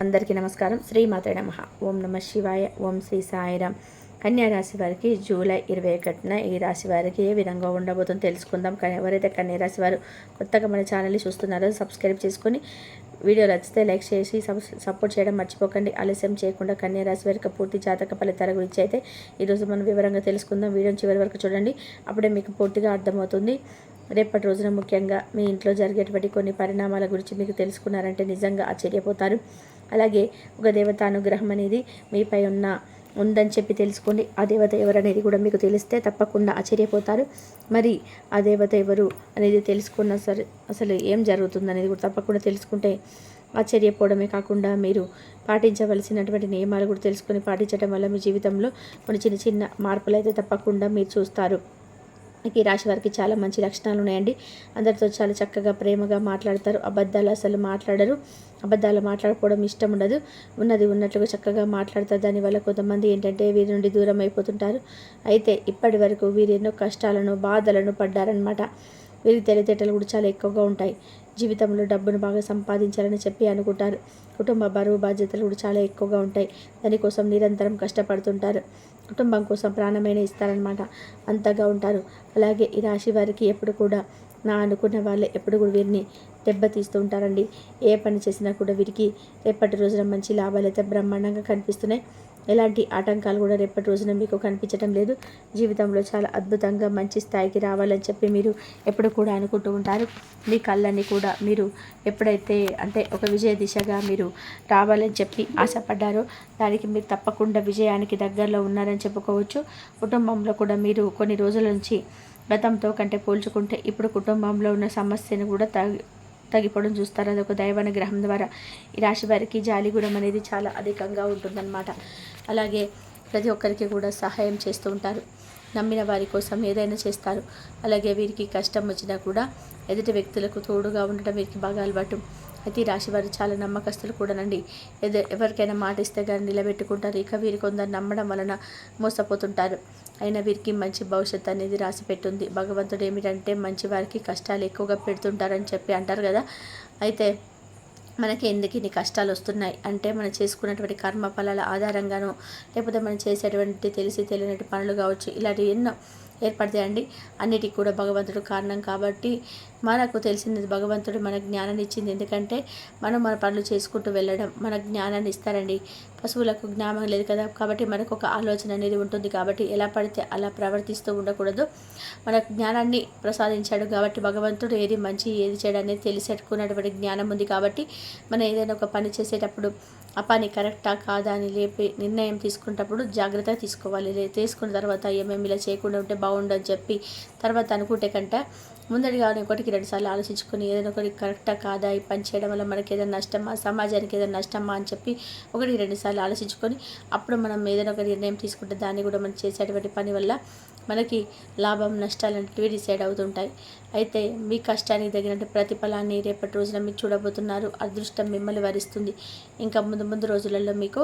అందరికీ నమస్కారం. శ్రీమాతే నమః. ఓం నమ శివాయ. ఓం శ్రీ సాయిరామ్. కన్యా రాశి వారికి జూలై 21న ఈ రాశి వారికి ఏ విధంగా ఉండబోతుందో తెలుసుకుందాం. కానీ ఎవరైతే కన్యా రాశి వారు కొత్తగా మన ఛానల్ని చూస్తున్నారో సబ్స్క్రైబ్ చేసుకొని వీడియో నచ్చితే లైక్ చేసి సపోర్ట్ చేయడం మర్చిపోకండి. ఆలస్యం చేయకుండా కన్యా రాశి వారికి పూర్తి జాతక ఫలితాల గురించి అయితే ఈరోజు మనం వివరంగా తెలుసుకుందాం. వీడియోని చివరి వరకు చూడండి, అప్పుడే మీకు పూర్తిగా అర్థమవుతుంది. రేపటి రోజున ముఖ్యంగా మీ ఇంట్లో జరిగేటువంటి కొన్ని పరిణామాల గురించి మీకు తెలుసుకున్నారంటే నిజంగా ఆశ్చర్యపోతారు. అలాగే ఒక దేవత అనుగ్రహం అనేది మీపై ఉందని చెప్పి తెలుసుకోండి. ఆ దేవత ఎవరనేది కూడా మీకు తెలిస్తే తప్పకుండా ఆశ్చర్యపోతారు. మరి ఆ దేవత ఎవరు అనేది తెలుసుకున్న సరే అసలు ఏం జరుగుతుంది అనేది కూడా తప్పకుండా తెలుసుకుంటే ఆశ్చర్యపోవడమే కాకుండా మీరు పాటించవలసినటువంటి నియమాలు కూడా తెలుసుకొని పాటించడం వల్ల మీ జీవితంలో కొన్ని చిన్న చిన్న మార్పులు అయితే తప్పకుండా మీరు చూస్తారు. ఈ రాశి వారికి చాలా మంచి లక్షణాలు ఉన్నాయండి. అందరితో చాలా చక్కగా ప్రేమగా మాట్లాడతారు. అబద్ధాలు అసలు మాట్లాడరు. అబద్ధాలు మాట్లాడుకోవడం ఇష్టం ఉండదు. ఉన్నది ఉన్నట్లుగా చక్కగా మాట్లాడతారు. దానివల్ల కొంతమంది ఏంటంటే వీరి నుండి దూరం అయిపోతుంటారు. అయితే ఇప్పటి వరకు వీరు ఎన్నో కష్టాలను బాధలను పడ్డారనమాట. వీరి తెలివితేటలు కూడా చాలా ఎక్కువగా ఉంటాయి. జీవితంలో డబ్బును బాగా సంపాదించాలని చెప్పి అనుకుంటారు. కుటుంబ బరువు బాధ్యతలు కూడా చాలా ఎక్కువగా ఉంటాయి. దానికోసం నిరంతరం కష్టపడుతుంటారు. కుటుంబం కోసం ప్రాణమైన ఇస్తారనమాట. అంతగా ఉంటారు. అలాగే ఈ రాశి వారికి ఎప్పుడు కూడా నా అనుకున్న వాళ్ళే ఎప్పుడు కూడా వీరిని దెబ్బతీస్తూ ఉంటారండి. ఏ పని చేసినా కూడా వీరికి రేపటి రోజున మంచి లాభాలు అయితే బ్రహ్మాండంగా కనిపిస్తున్నాయి. ఎలాంటి ఆటంకాలు కూడా రేపటి రోజున మీకు కనిపించడం లేదు. జీవితంలో చాలా అద్భుతంగా మంచి స్థాయికి రావాలని చెప్పి మీరు ఎప్పుడు కూడా అనుకుంటూ ఉంటారు. మీ కళ్ళని కూడా మీరు ఎప్పుడైతే అంటే ఒక విజయ దిశగా మీరు రావాలని చెప్పి ఆశపడ్డారో దానికి మీరు తప్పకుండా విజయానికి దగ్గరలో ఉన్నారని చెప్పుకోవచ్చు. కుటుంబంలో కూడా మీరు కొన్ని రోజుల నుంచి గతంతో కంటే పోల్చుకుంటే ఇప్పుడు కుటుంబంలో ఉన్న సమస్యను కూడా తగ్గిపోవడం చూస్తారు. అదొక దైవానుగ్రహం ద్వారా ఈ రాశి వారికి జాలిగుణం అనేది చాలా అధికంగా ఉంటుందన్నమాట. అలాగే ప్రతి ఒక్కరికి కూడా సహాయం చేస్తూ ఉంటారు. నమ్మిన వారి కోసం ఏదైనా చేస్తారు. అలాగే వీరికి కష్టం వచ్చినా కూడా ఎదుటి వ్యక్తులకు తోడుగా ఉండటం వీరికి బాగా అలవాటు. అయితే ఈ రాశి వారు చాలా నమ్మకస్తులు కూడానండి. ఎవరికైనా మాట ఇస్తే కానీ నిలబెట్టుకుంటారు. ఇక వీరు కొందరు నమ్మడం వలన మోసపోతుంటారు. అయినా వీరికి మంచి భవిష్యత్తు అనేది రాసి పెట్టుంది. భగవంతుడు ఏమిటంటే మంచి వారికి కష్టాలు ఎక్కువగా పెడుతుంటారని చెప్పి అంటారు కదా. అయితే మనకి ఎందుకు ఇన్ని కష్టాలు వస్తున్నాయి అంటే మనం చేసుకున్నటువంటి కర్మ ఫలాల ఆధారంగానో లేకపోతే మనం చేసేటువంటి తెలిసి తెలియనటువంటి పనులు కావచ్చు, ఇలాంటివి ఎన్నో ఏర్పడతాయండి. అన్నిటికీ కూడా భగవంతుడు కారణం. కాబట్టి మనకు తెలిసినది భగవంతుడు మన జ్ఞానాన్ని ఇచ్చింది. ఎందుకంటే మనం మన పనులు చేసుకుంటూ వెళ్ళడం మన జ్ఞానాన్ని ఇస్తారండి. పశువులకు జ్ఞానం లేదు కదా, కాబట్టి మనకు ఒక ఆలోచన అనేది ఉంటుంది. కాబట్టి ఎలా పడితే అలా ప్రవర్తిస్తూ ఉండకూడదు. మన జ్ఞానాన్ని ప్రసాదించాడు కాబట్టి భగవంతుడు ఏది మంచి ఏది చెడు అనేది తెలిసేట్టుకున్నటువంటి జ్ఞానం ఉంది. కాబట్టి మనం ఏదైనా ఒక పని చేసేటప్పుడు ఆ పని కరెక్టా కాదా అని నిర్ణయం తీసుకునేటప్పుడు జాగ్రత్తగా తీసుకోవాలి. తీసుకున్న తర్వాత ఏమేమి ఇలా చేయకుండా ఉంటే బాగుండని చెప్పి తర్వాత అనుకుంటే కంటే ముందడిగా ఒకటికి 2 సార్లు ఆలోచించుకొని ఏదైనా ఒకటి కరెక్టా కాదా, ఈ పని చేయడం వల్ల మనకి ఏదైనా నష్టమా, సమాజానికి ఏదైనా నష్టమా అని చెప్పి 1-2 సార్లు ఆలోచించుకొని అప్పుడు మనం ఏదైనా ఒక నిర్ణయం తీసుకుంటే దాన్ని కూడా మనం చేసేటువంటి పని వల్ల మనకి లాభం నష్టాలు అనేటివి డిసైడ్ అవుతుంటాయి. అయితే మీ కష్టానికి తగినట్టు ప్రతిఫలాన్ని రేపటి రోజున మీరు చూడబోతున్నారు. అదృష్టం మిమ్మల్ని వరిస్తుంది. ఇంకా ముందు రోజులలో మీకు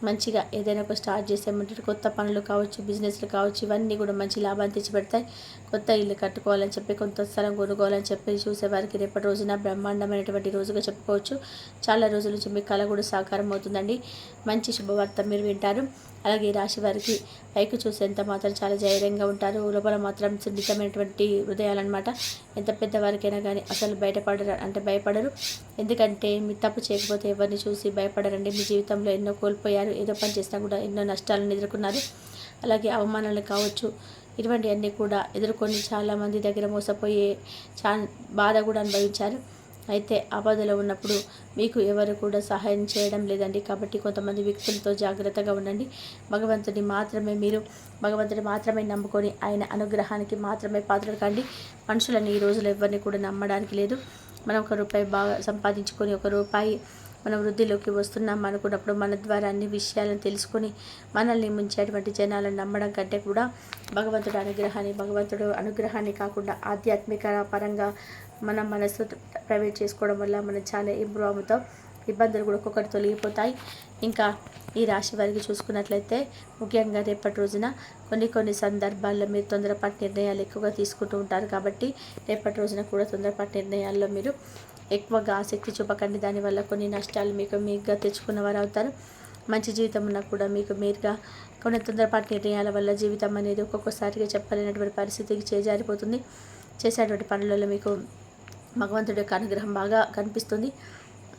మంచిగా ఏదైనా ఒక స్టార్ట్ చేసేమంటే కొత్త పనులు కావచ్చు, బిజినెస్లు కావచ్చు, ఇవన్నీ కూడా మంచి లాభాన్ని తెచ్చిపెడతాయి. కొత్త ఇల్లు కట్టుకోవాలని చెప్పి కొంత స్థలం కొనుక్కోవాలని చెప్పి చూసేవారికి రేపటి రోజున బ్రహ్మాండమైనటువంటి రోజుగా చెప్పుకోవచ్చు. చాలా రోజుల నుంచి మీ కళ కూడా సాకారం అవుతుందండి. మంచి శుభవార్త మీరు వింటారు. అలాగే ఈ రాశి వారికి పైకి చూసేంత మాత్రం చాలా ధైర్యంగా ఉంటారు. లోపల మాత్రం సున్నితమైనటువంటి హృదయాలన్నమాట. ఎంత పెద్దవారికైనా కానీ అసలు భయపడరు. ఎందుకంటే మీరు తప్పు చేయకపోతే ఎవరిని చూసి భయపడరండి. మీ జీవితంలో ఎన్నో కోల్పోయారు. ఏదో పని చేసినా కూడా ఎన్నో నష్టాలను ఎదుర్కొన్నారు. అలాగే అవమానాలు కావచ్చు, ఇటువంటివన్నీ కూడా ఎదుర్కొని చాలామంది దగ్గర మోసపోయే బాధ కూడా అనుభవించారు. అయితే ఆపదలో ఉన్నప్పుడు మీకు ఎవరు కూడా సహాయం చేయడం లేదండి. కాబట్టి కొంతమంది వ్యక్తులతో జాగ్రత్తగా ఉండండి. భగవంతుని మాత్రమే నమ్ముకొని ఆయన అనుగ్రహానికి మాత్రమే పాత్రలు కండి. మనుషులని ఈ రోజులు ఎవరిని కూడా నమ్మడానికి లేదు. మనం ₹1 బాగా సంపాదించుకొని ₹1 మనం వృద్ధిలోకి వస్తున్నాం అనుకున్నప్పుడు మన ద్వారా అన్ని విషయాలను తెలుసుకొని మనల్ని ముంచేటువంటి జనాలను నమ్మడం కంటే కూడా భగవంతుడు అనుగ్రహాన్ని కాకుండా ఆధ్యాత్మిక పరంగా మనం మనసు ప్రైవేట్ చేసుకోవడం వల్ల మనం చాలా ఇంప్రూవ్ అవుతాం. ఇబ్బందులు కూడా ఒక్కొక్కటి తొలగిపోతాయి. ఇంకా ఈ రాశి వారికి చూసుకున్నట్లయితే ముఖ్యంగా రేపటి రోజున కొన్ని సందర్భాల్లో మీరు తొందరపాటు నిర్ణయాలు ఎక్కువగా తీసుకుంటూ ఉంటారు. కాబట్టి రేపటి రోజున కూడా తొందరపాటు నిర్ణయాల్లో మీరు ఎక్కువగా ఆసక్తి చూపకండి. దానివల్ల కొన్ని నష్టాలు మీకు మీరుగా తెచ్చుకున్నవారు అవుతారు. మంచి జీవితం ఉన్నా కూడా మీకు మీరుగా కొన్ని తొందరపాటు నిర్ణయాల వల్ల జీవితం అనేది ఒక్కొక్కసారిగా చెప్పలేనటువంటి పరిస్థితికి చేజారిపోతుంది. చేసేటువంటి పనులలో మీకు భగవంతుడి యొక్క అనుగ్రహం బాగా కనిపిస్తుంది.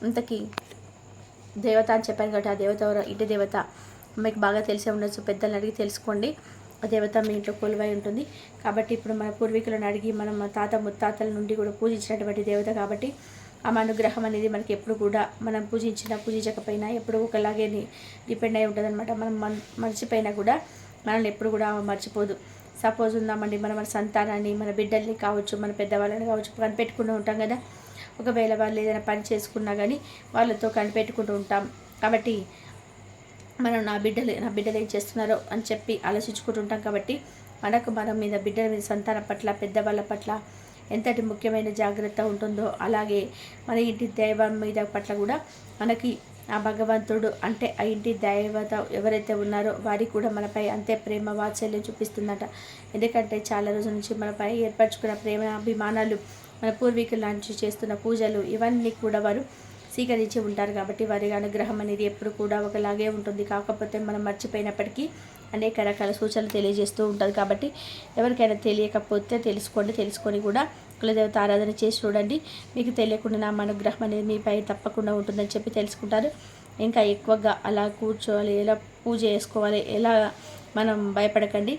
ఇంతకీ దేవత అని చెప్పాను కాబట్టి ఆ దేవత ఇంటి దేవత మీకు బాగా తెలిసే ఉండొచ్చు. పెద్దలను అడిగి తెలుసుకోండి. ఆ దేవత మీ ఇంట్లో కొలువై ఉంటుంది. కాబట్టి ఇప్పుడు మన పూర్వీకులను అడిగి మనం తాత ముత్తాతల నుండి కూడా పూజించినటువంటి దేవత కాబట్టి ఆమె అనుగ్రహం అనేది మనకి ఎప్పుడు కూడా మనం పూజించకపోయినా ఎప్పుడు ఒకలాగే డిపెండ్ అయి ఉంటుంది అనమాట. మనం మర్చిపోయినా కూడా మనల్ని ఎప్పుడు కూడా మర్చిపోదు. సపోజ్ ఉందామండి, మన సంతానాన్ని, మన బిడ్డల్ని కావచ్చు, మన పెద్దవాళ్ళని కావచ్చు కనిపెట్టుకుంటూ ఉంటాం కదా. ఒకవేళ వాళ్ళు ఏదైనా పని చేసుకున్నా కానీ వాళ్ళతో కనిపెట్టుకుంటూ ఉంటాం. కాబట్టి మనం నా బిడ్డలు ఏం చేస్తున్నారో అని చెప్పి ఆలోచించుకుంటూ ఉంటాం. కాబట్టి మన మీద బిడ్డల మీద, సంతానం పట్ల, పెద్దవాళ్ళ పట్ల ఎంతటి ముఖ్యమైన జాగ్రత్త ఉంటుందో అలాగే మన ఇంటి దైవం మీద పట్ల కూడా మనకి ఆ భగవంతుడు అంటే ఆ ఇంటి దైవత ఎవరైతే ఉన్నారో వారికి కూడా మనపై అంతే ప్రేమ వాత్సల్యం చూపిస్తుందట. ఎందుకంటే చాలా రోజుల నుంచి మనపై ఏర్పరచుకున్న ప్రేమ అభిమానాలు, మన పూర్వీకుల నుంచి చేస్తున్న పూజలు ఇవన్నీ కూడా వారు స్వీకరించి ఉంటారు. కాబట్టి వారి అనుగ్రహం అనేది ఎప్పుడు కూడా ఒకలాగే ఉంటుంది. కాకపోతే మనం మర్చిపోయినప్పటికీ అనేక రకాల సూచనలు తెలియజేస్తూ ఉంటుంది. కాబట్టి ఎవరికైనా తెలియకపోతే తెలుసుకొని కూడా కులదేవత ఆరాధన చేసి చూడండి. మీకు తెలియకుండా నా అనుగ్రహం అనేది మీపై తప్పకుండా ఉంటుందని చెప్పి తెలుసుకుంటారు. ఇంకా ఎక్కువగా అలా కూర్చోవాలి, ఎలా పూజ చేసుకోవాలి, ఎలా మనం భయపడకండి.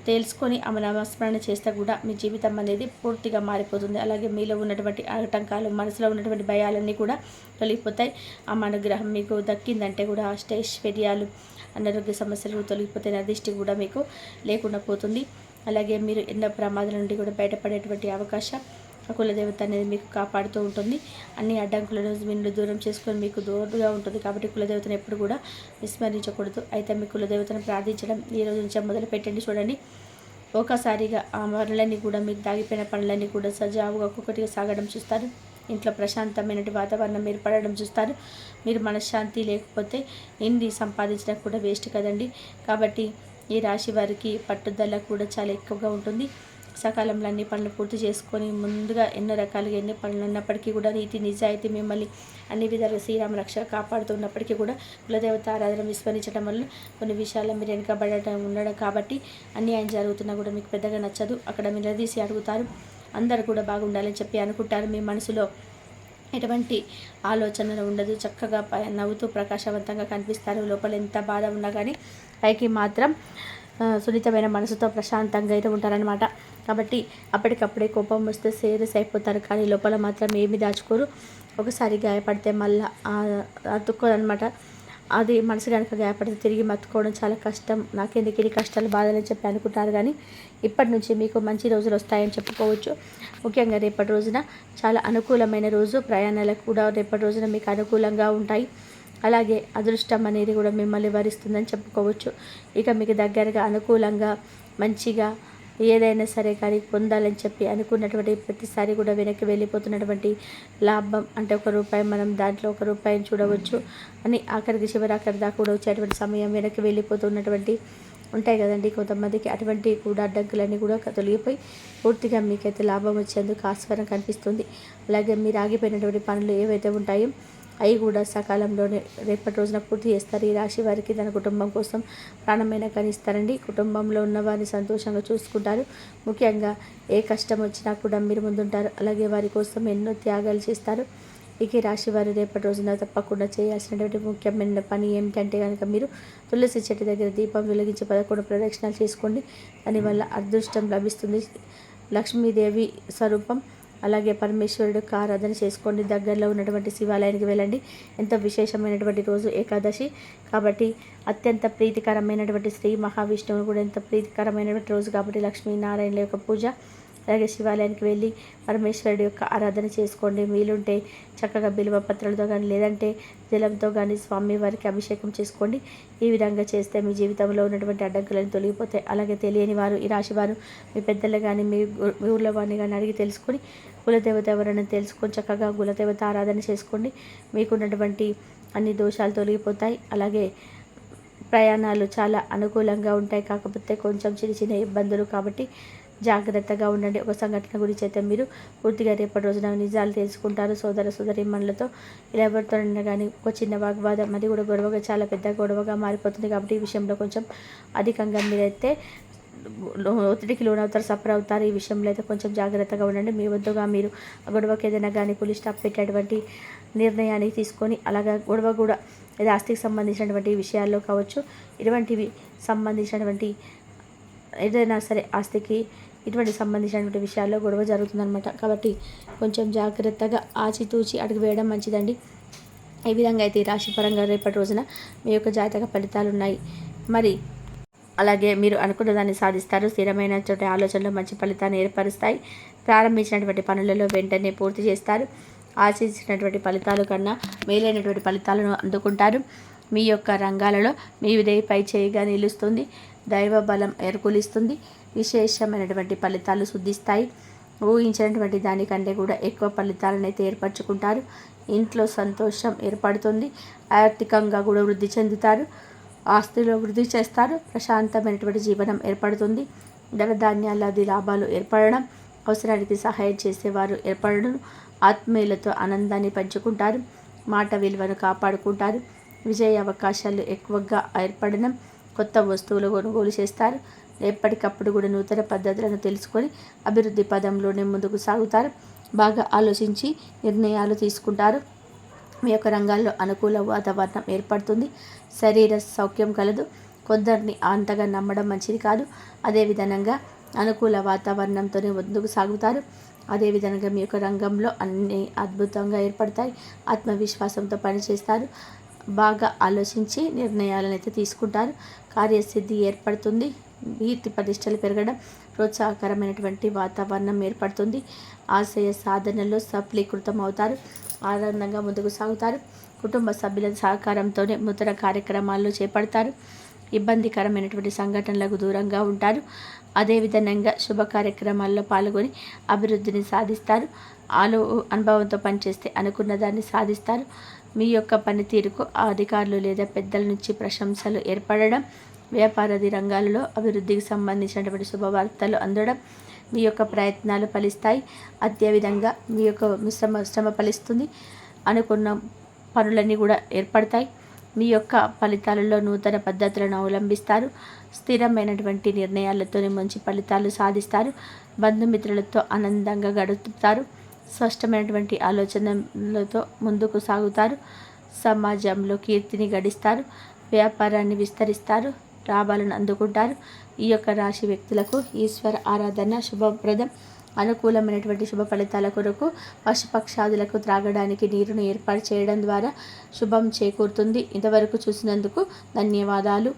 తెలుసుకొని ఆమె నామస్మరణ చేస్తే కూడా మీ జీవితం అనేది పూర్తిగా మారిపోతుంది. అలాగే మీలో ఉన్నటువంటి ఆటంకాలు, మనసులో ఉన్నటువంటి భయాలన్నీ కూడా తొలగిపోతాయి. ఆమె అనుగ్రహం మీకు దక్కిందంటే కూడా అష్టైశ్వర్యాలు, అనారోగ్య సమస్యలు తొలగిపోతే దిష్టి కూడా మీకు లేకుండా పోతుంది. అలాగే మీరు ఎన్నో ప్రమాదాల నుండి కూడా బయటపడేటువంటి అవకాశం కులదేవత అనేది మీకు కాపాడుతూ ఉంటుంది. అన్ని అడ్డంకులను మీరు దూరం చేసుకొని మీకు దూరంగా ఉంటుంది. కాబట్టి కులదేవతను ఎప్పుడు కూడా విస్మరించకూడదు. అయితే మీ కులదేవతను ప్రార్థించడం ఈ రోజు నుంచి మొదలు పెట్టండి. చూడండి, ఒకసారిగా ఆ పనులన్నీ కూడా మీకు దాగిపోయిన పనులన్నీ కూడా సజావుగా ఒక్కొక్కటిగా సాగడం చూస్తారు. ఇంట్లో ప్రశాంతమైన వాతావరణం ఏర్పడడం చూస్తారు. మీరు మనశ్శాంతి లేకపోతే ఎన్ని సంపాదించినా కూడా వేస్ట్ కదండి. కాబట్టి ఈ రాశి వారికి పట్టుదల కూడా చాలా ఎక్కువగా ఉంటుంది. సకాలంలో అన్ని పనులు పూర్తి చేసుకొని ముందుగా ఎన్నో రకాలుగా ఎన్ని పనులు ఉన్నప్పటికీ కూడా నీతి నిజాయితీ మిమ్మల్ని అన్ని విధాలుగా శ్రీరామ రక్ష కాపాడుతున్నప్పటికీ కూడా కులదేవత ఆరాధన విస్మరించడం వల్ల కొన్ని విషయాల్లో మీరు వెనుకబడటం ఉండడం కాబట్టి అన్యాయం జరుగుతున్నా కూడా మీకు పెద్దగా నచ్చదు. అక్కడ మీరు నిలదీసి అడుగుతారు. అందరూ కూడా బాగుండాలని చెప్పి అనుకుంటారు. మీ మనసులో ఎటువంటి ఆలోచనలు ఉండదు. చక్కగా నవ్వుతూ ప్రకాశవంతంగా కనిపిస్తారు. లోపల ఎంత బాధ ఉన్నా కానీ పైకి మాత్రం సున్నితమైన మనసుతో ప్రశాంతంగా అయితే ఉంటారనమాట. కాబట్టి అప్పటికప్పుడే కోపం వస్తే సీరియస్ అయిపోతారు, కానీ లోపల మాత్రం ఏమి దాచుకోరు. ఒకసారి గాయపడితే మళ్ళీ అతుక్కోదనమాట. అది మనసు కనుక గాయపడితే తిరిగి మత్తుకోవడం చాలా కష్టం. నాకెందుకు ఇది కష్టాలు బాధలని చెప్పి అనుకుంటారు. కానీ ఇప్పటి నుంచి మీకు మంచి రోజులు వస్తాయని చెప్పుకోవచ్చు. ముఖ్యంగా రేపటి రోజున చాలా అనుకూలమైన రోజు. ప్రయాణాలకు కూడా రేపటి రోజున మీకు అనుకూలంగా ఉంటాయి. అలాగే అదృష్టం అనేది కూడా మిమ్మల్ని వరిస్తుందని చెప్పుకోవచ్చు. ఇక మీకు దగ్గరగా అనుకూలంగా మంచిగా ఏదైనా సరే కానీ పొందాలని చెప్పి అనుకున్నటువంటి ప్రతిసారి కూడా వెనక్కి వెళ్ళిపోతున్నటువంటి లాభం అంటే ₹1 మనం దాంట్లో ₹1 చూడవచ్చు అని ఆఖరికి చివరి దాకా కూడా వచ్చేటువంటి సమయం వెనక్కి వెళ్ళిపోతున్నటువంటి ఉంటాయి కదండి కొంతమందికి. అటువంటి కూడా అడ్డంకులన్నీ కూడా తొలగిపోయి పూర్తిగా మీకైతే లాభం వచ్చేందుకు ఆస్కారం కనిపిస్తుంది. అలాగే మీరు ఆగిపోయినటువంటి పనులు ఏవైతే ఉంటాయో అవి కూడా సకాలంలోనే రేపటి రోజున పూర్తి చేస్తారు. ఈ రాశి వారికి తన కుటుంబం కోసం ప్రాణమైన కనిస్తారండి. కుటుంబంలో ఉన్న వారిని సంతోషంగా చూసుకుంటారు. ముఖ్యంగా ఏ కష్టం వచ్చినా కూడా మీరు ముందుంటారు. అలాగే వారి కోసం ఎన్నో త్యాగాలు చేస్తారు. ఇక ఈ రాశి వారు రేపటి రోజున తప్పకుండా చేయాల్సినటువంటి ముఖ్యమైన పని ఏమిటంటే కనుక మీరు తులసి చెట్టు దగ్గర దీపం వెలిగించి 11 ప్రదక్షిణాలు చేసుకోండి. దానివల్ల అదృష్టం లభిస్తుంది. లక్ష్మీదేవి స్వరూపం అలాగే పరమేశ్వరుడు ఆరాధన చేసుకోండి. దగ్గరలో ఉన్నటువంటి శివాలయానికి వెళ్ళండి. ఎంతో విశేషమైనటువంటి రోజు ఏకాదశి కాబట్టి అత్యంత ప్రీతికరమైనటువంటి శ్రీ మహావిష్ణువు కూడా ఎంతో ప్రీతికరమైనటువంటి రోజు కాబట్టి లక్ష్మీనారాయణుల యొక్క పూజ అలాగే శివాలయానికి వెళ్ళి పరమేశ్వరుడి యొక్క ఆరాధన చేసుకోండి. వీలుంటే చక్కగా బిల్వ పత్రాలతో కానీ లేదంటే జలంతో కానీ స్వామివారికి అభిషేకం చేసుకోండి. ఈ విధంగా చేస్తే మీ జీవితంలో ఉన్నటువంటి అడ్డంకులను తొలగిపోతాయి. అలాగే తెలియని వారు ఈ రాశివారు మీ పెద్దలు కానీ మీ ఊళ్ళో వారిని కానీ అడిగి తెలుసుకొని కులదేవత ఎవరైనా తెలుసుకొని చక్కగా కులదేవత ఆరాధన చేసుకోండి. మీకున్నటువంటి అన్ని దోషాలు తొలగిపోతాయి. అలాగే ప్రయాణాలు చాలా అనుకూలంగా ఉంటాయి. కాకపోతే కొంచెం చిన్న చిన్న ఇబ్బందులు కాబట్టి జాగ్రత్తగా ఉండండి. ఒక సంఘటన గురించి అయితే మీరు పూర్తిగా రేపటి రోజున నిజాలు తెలుసుకుంటారు. సోదరీమణులతో ఇలా ఎవరితోనైనా కానీ ఒక చిన్న వాగ్వాదం అది కూడా గొడవగా చాలా పెద్ద గొడవగా మారిపోతుంది. కాబట్టి ఈ విషయంలో కొంచెం అధికంగా మీరైతే ఒత్తిడికి లోనవుతారు, సఫర్ అవుతారు. ఈ విషయంలో అయితే కొంచెం జాగ్రత్తగా ఉండండి. మీ వద్దుగా మీరు గొడవకి ఏదైనా కానీ పులి స్టాప్ పెట్టేటువంటి నిర్ణయాన్ని తీసుకొని అలాగా గొడవ కూడా ఇది ఆస్తికి సంబంధించినటువంటి విషయాల్లో కావచ్చు, ఇటువంటివి సంబంధించినటువంటి ఏదైనా సరే ఆస్తికి ఇటువంటి సంబంధించినటువంటి విషయాల్లో గొడవ జరుగుతుందన్నమాట. కాబట్టి కొంచెం జాగ్రత్తగా ఆచితూచి అడుగు వేయడం మంచిదండి. ఈ విధంగా అయితే ఈ రాశిపరంగా రేపటి రోజున మీ యొక్క జాతక ఫలితాలు ఉన్నాయి. మరి అలాగే మీరు అనుకున్న దాన్ని సాధిస్తారు. స్థిరమైనటువంటి ఆలోచనలు మంచి ఫలితాన్ని ఏర్పరుస్తాయి. ప్రారంభించినటువంటి పనులలో వెంటనే పూర్తి చేస్తారు. ఆశించినటువంటి ఫలితాల కన్నా మేలైనటువంటి ఫలితాలను అందుకుంటారు. మీ యొక్క రంగాలలో మీ విధేయ పై చేయిగా నిలుస్తుంది. దైవ బలం ఏర్కూలిస్తుంది. విశేషమైనటువంటి ఫలితాలు సిద్ధిస్తాయి. ఊహించినటువంటి దానికంటే కూడా ఎక్కువ ఫలితాలను అయితే ఏర్పరచుకుంటారు. ఇంట్లో సంతోషం ఏర్పడుతుంది. ఆర్థికంగా కూడా వృద్ధి చెందుతారు. ఆస్తిలో వృద్ధి చేస్తారు. ప్రశాంతమైనటువంటి జీవనం ఏర్పడుతుంది. ధనధాన్యాలది లాభాలు ఏర్పడడం, అవసరానికి సహాయం చేసేవారు ఏర్పడడం, ఆత్మీయులతో ఆనందాన్ని పంచుకుంటారు. మాట విలువను కాపాడుకుంటారు. విజయ అవకాశాలు ఎక్కువగా ఏర్పడడం, కొత్త వస్తువులు కొనుగోలు చేస్తారు. ఎప్పటికప్పుడు కూడా నూతన పద్ధతులను తెలుసుకొని అభివృద్ధి పదంలోనే ముందుకు సాగుతారు. బాగా ఆలోచించి నిర్ణయాలు తీసుకుంటారు. మీ యొక్క రంగాల్లో అనుకూల వాతావరణం ఏర్పడుతుంది. శరీర సౌఖ్యం కలదు. కొందరిని అంతగా నమ్మడం మంచిది కాదు. అదేవిధంగా అనుకూల వాతావరణంతోనే ముందుకు సాగుతారు. అదేవిధంగా మీ యొక్క రంగంలో అన్నీ అద్భుతంగా ఏర్పడతాయి. ఆత్మవిశ్వాసంతో పనిచేస్తారు. బాగా ఆలోచించి నిర్ణయాలను అయితే తీసుకుంటారు. కార్యసిద్ధి ఏర్పడుతుంది. కీర్తి ప్రతిష్టలు పెరగడం, ప్రోత్సాహకరమైనటువంటి వాతావరణం ఏర్పడుతుంది. ఆశయ సాధనలో సఫలీకృతం అవుతారు. ఆనందంగా ముందుకు సాగుతారు. కుటుంబ సభ్యుల సహకారంతోనే నూతన కార్యక్రమాల్లో చేపడతారు. ఇబ్బందికరమైనటువంటి సంఘటనలకు దూరంగా ఉంటారు. అదేవిధంగా శుభ కార్యక్రమాల్లో పాల్గొని అభివృద్ధిని సాధిస్తారు. అనుభవంతో పనిచేస్తే అనుకున్న దాన్ని సాధిస్తారు. మీ యొక్క పనితీరుకు అధికారులు లేదా పెద్దల నుంచి ప్రశంసలు ఏర్పడడం, వ్యాపారాది రంగాలలో అభివృద్ధికి సంబంధించినటువంటి శుభవార్తలు అందడం, మీ యొక్క ప్రయత్నాలు ఫలిస్తాయి. అదేవిధంగా మీ యొక్క శ్రమ ఫలిస్తుంది. అనుకున్న పనులన్నీ కూడా ఏర్పడతాయి. మీ యొక్క ఫలితాలలో నూతన పద్ధతులను అవలంబిస్తారు. స్థిరమైనటువంటి నిర్ణయాలతోనే మంచి ఫలితాలు సాధిస్తారు. బంధుమిత్రులతో ఆనందంగా గడుపుతారు. స్పష్టమైనటువంటి ఆలోచనలతో ముందుకు సాగుతారు. సమాజంలో కీర్తిని గడిస్తారు. వ్యాపారాన్ని విస్తరిస్తారు. లాభాలను అందుకుంటారు. ఈ యొక్క రాశి వ్యక్తులకు ఈశ్వర ఆరాధన శుభప్రదం. అనుకూలమైనటువంటి శుభ ఫలితాల కొరకు పశుపక్షాదులకు త్రాగడానికి నీరును ఏర్పాటు చేయడం ద్వారా శుభం చేకూరుతుంది. ఇంతవరకు చూసినందుకు ధన్యవాదాలు.